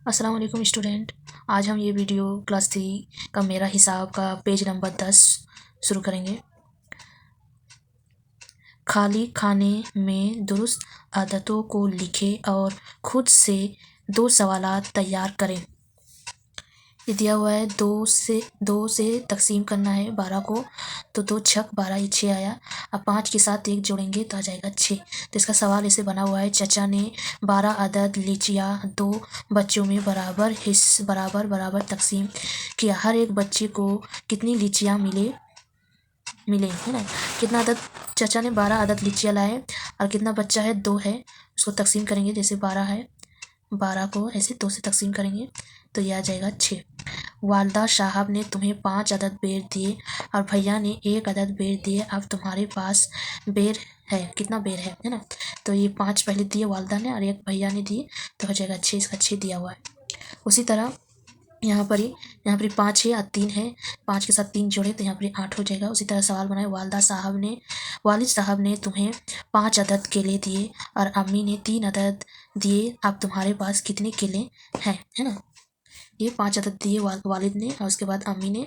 अस्सलाम वालेकुम स्टूडेंट। आज हम ये वीडियो क्लास 3 का मेरा हिसाब का पेज नंबर 10 शुरू करेंगे। खाली खाने में दुरुस्त आदतों को लिखें और खुद से 2 सवालात तैयार करें। ये दिया हुआ है 2 से तकसीम करना है 12 को, तो 2 छक 12 ये 6 आया। अब 5 के साथ 1 जोड़ेंगे तो आ जाएगा 6। तो इसका सवाल ऐसे बना हुआ है, चचा ने 12 अदद लीचियाँ 2 बच्चों में बराबर तकसीम किया। हर एक बच्चे को कितनी लीचियाँ मिले है ना। कितना अदद चचा ने 12 अदद लीचियाँ लाए और कितना बच्चा है 2 है, उसको तकसीम करेंगे। जैसे 12 है, 12 को ऐसे 2 से तकसीम करेंगे तो यह आ जाएगा 6। वालदा साहब ने तुम्हें 5 अदद बेर दिए और भैया ने 1 अदद बेर दिए। अब तुम्हारे पास बेर है, कितना बेर है ना। तो ये 5 पहले दिए वालदा ने और 1 भैया ने दिए, तो हो जाएगा 6। इसका 6 दिया हुआ है। उसी तरह यहाँ पर ही 5 है और 3 है, 5 के साथ 3 जोड़े तो यहाँ पर 8 हो जाएगा। उसी तरह सवाल बनाए, वालिद साहब ने तुम्हें 5 अदद केले दिए और अम्मी ने 3 अदद दिए। अब तुम्हारे पास कितने केले हैं, है ना। ये 5 अदद दिए वालिद ने और उसके बाद अम्मी ने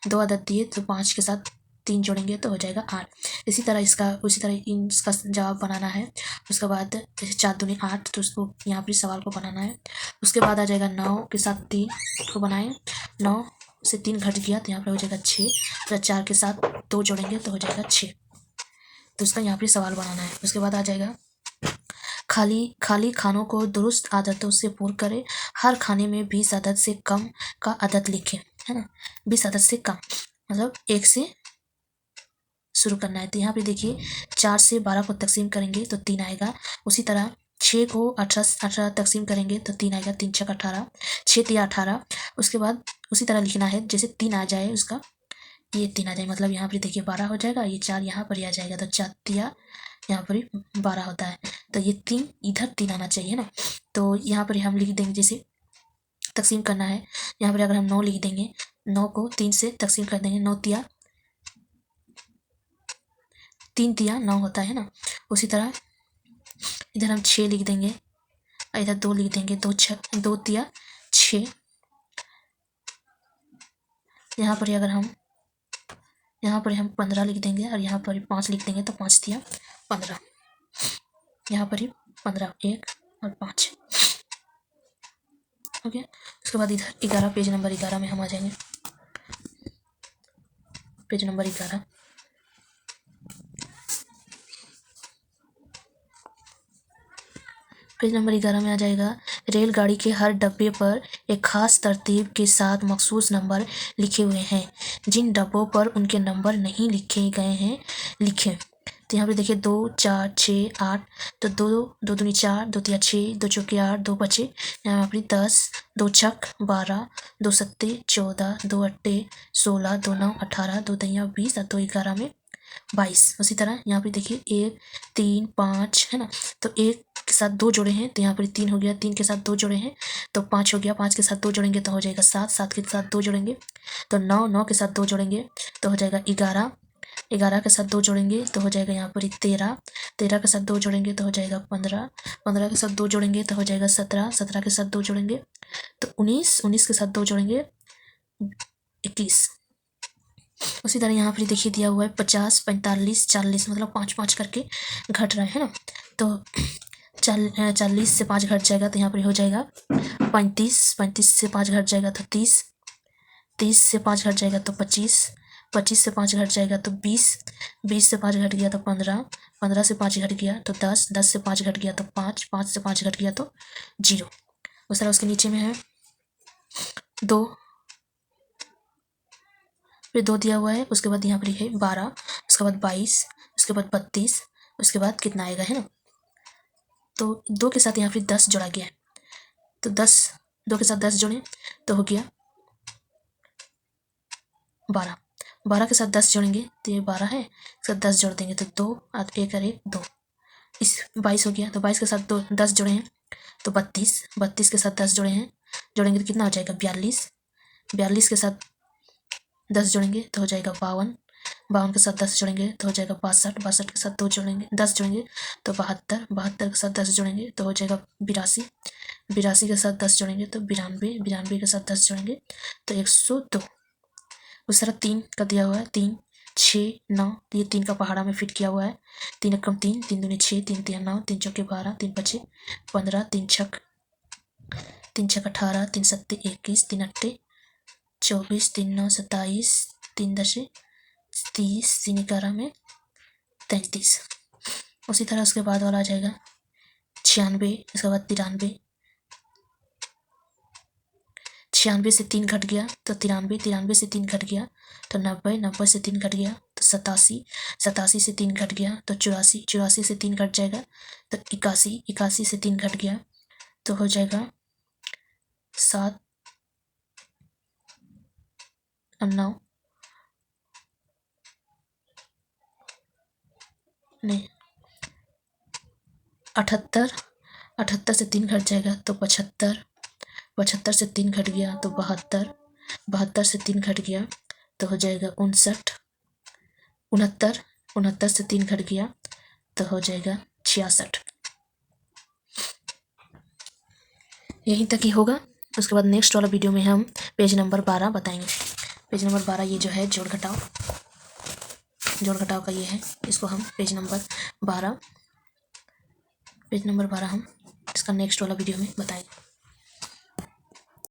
2 अदद दिए, तो 5 के साथ 3 जोड़ेंगे तो हो जाएगा 8। उसी तरह इसका जवाब बनाना है। उसके बाद जैसे 4 दूनी 8, तो उसको यहाँ पर सवाल को बनाना है। उसके बाद आ जाएगा 9 के साथ 3 को बनाएं, 9 से 3 घट गया तो यहाँ पर हो जाएगा 6। तो 4 के साथ 2 जोड़ेंगे तो हो जाएगा 6। तो उसका यहाँ पर सवाल बनाना है। उसके बाद आ जाएगा खाली खानों को दुरुस्त आदतों से पूर्ण करें। हर खाने में 20 अदद से कम का अदद लिखें, है ना। 20 अदद से कम मतलब 1 से शुरू करना है। तो यहाँ पे देखिए 4 से 12 को तकसीम करेंगे तो 3 आएगा। उसी तरह 6 को 18 तकसीम करेंगे तो 3 आएगा, 3 छक 18, 6 तिया 18। उसके बाद उसी तरह लिखना है, जैसे 3 आ जाए उसका ये 3 आ जाए, मतलब यहाँ पर देखिए 12 हो जाएगा, ये 4 यहाँ पर ही आ जाएगा, तो 4 तिया यहाँ पर ही 12 होता है। तो ये 3 इधर 3 आना चाहिए ना। तो यहाँ पर हम लिख देंगे, जैसे तकसीम करना है, यहाँ पर अगर हम 9 लिख देंगे, 9 को 3 से तकसीम कर देंगे, 9 तिया 3 तिया 9 होता है ना। उसी तरह इधर हम 6 लिख देंगे और इधर 2 लिख देंगे, 2 तिया 6। यहाँ पर हम 15 लिख देंगे और यहाँ पर 5 लिख देंगे, तो 5 तिया 15। यहाँ पर ही 15, 1 और 5। ओके। उसके बाद इधर 11, पेज नंबर 11 में हम आ जाएंगे। पेज नंबर 11, पेज नंबर 11 में आ जाएगा, रेलगाड़ी के हर डब्बे पर एक खास तरतीब के साथ मखसूस नंबर लिखे हुए हैं। जिन डब्बों पर उनके नंबर नहीं लिखे गए हैं लिखें। तो यहाँ पे देखिए 2, 4, 6, 8, तो 2 दूनी 4, 2 तिया 6, 2 चौके 8, 2 बचे यहाँ पर 10, 2 छक 12, 2 सत्ते 14, 2 अट्टे 16, 2 9 18, 2 दहिया 20 और 2 11 में 22। उसी तरह यहाँ पे देखिए 1, 3, 5 है ना। तो 1 के साथ 2 जोड़े हैं तो यहाँ पर 3 हो गया, 3 के साथ 2 जोड़े हैं तो 5 हो गया, 5 के साथ 2 जोड़ेंगे तो हो जाएगा 7, 7 के साथ 2 जोड़ेंगे तो 9, 9 के साथ 2 जोड़ेंगे तो हो जाएगा 11, 11 के साथ 2 जोड़ेंगे तो हो जाएगा यहाँ पर 13, 13 के साथ 2 जोड़ेंगे तो हो जाएगा 15, 15 के साथ 2 जोड़ेंगे तो हो जाएगा 17, 17 के साथ 2 जोड़ेंगे तो 19, 19 के साथ 2 जोड़ेंगे 21। उसी तरह यहाँ पर देखिए दिया हुआ है 50, 45, 40, मतलब 5 5 करके घट रहा है ना। तो 40 से 5 घट जाएगा तो यहाँ पर हो जाएगा 35, 35 से 5 घट जाएगा तो 30, 30 से 5 घट जाएगा तो 25, 25 से 5 घट जाएगा तो 20, 20 से 5 घट गया तो 15, 15 से 5 घट गया तो 10, 10 से 5 घट गया तो 5, 5 से 5 घट गया तो 0। उस तरह उसके नीचे में है 2, फिर 2 दिया हुआ है। उसके बाद यहाँ पर है 12, उसके बाद 22, उसके बाद 32, उसके बाद कितना आएगा है ना। तो 2 के साथ यहाँ पर 10 जोड़ा गया है, तो 10, 2 के साथ 10 जोड़े तो हो गया 12, 12 के साथ 10 जोड़ेंगे तो ये 12 है, इसके साथ 10 जोड़ देंगे तो 2 और 1 और 1 2, इस 22 हो गया। तो 22 के साथ 10 जोड़े हैं तो 32, 32 के साथ 10 जोड़ेंगे तो कितना हो जाएगा 42, 42 के साथ 10 जोड़ेंगे तो हो जाएगा 52, 52 के साथ 10 जोड़ेंगे तो हो जाएगा 62, 62 के साथ 10 जोड़ेंगे तो 72, 72 के साथ 10 जोड़ेंगे तो हो जाएगा 82, 82 के साथ 10 जोड़ेंगे तो 92, 92 के साथ 10 जोड़ेंगे तो 102। उस तरह 3 का दिया हुआ है, 3, 6, 9, ये 3 का पहाड़ा में फिट किया हुआ है। 3 एकम 3, 3 दूनी 6, 3 तिया 9, 3 चौके 12, 3 पचे 15, 3 छक 18, 3 सत्ते 21, 3 अट्ठे 24, 3 9 27, 3 10 30, 3 11 में 33। उसी तरह उसके बाद वाला आ जाएगा 96, इसके बाद 93, 96 से 3 घट गया तो 93, 93 से 3 घट गया तो 90, 90 से 3 घट गया तो 87, 87 से 3 घट गया तो 84, 84 से 3 घट जाएगा तो 81, 81 से 3 घट गया तो हो जाएगा 7 और 9, नहीं 78, 78 से 3 घट जाएगा तो 75, 75 से 3 घट गया तो 72, 72 से 3 घट गया तो हो जाएगा 59, 69, 69 से 3 घट गया तो हो जाएगा 66। यहीं तक ही होगा। उसके बाद नेक्स्ट वाला वीडियो में हम पेज नंबर 12 बताएंगे। पेज नंबर 12 ये जो है जोड़ घटाव का ये है, इसको हम पेज नंबर 12 हम इसका नेक्स्ट वाला वीडियो में बताएंगे।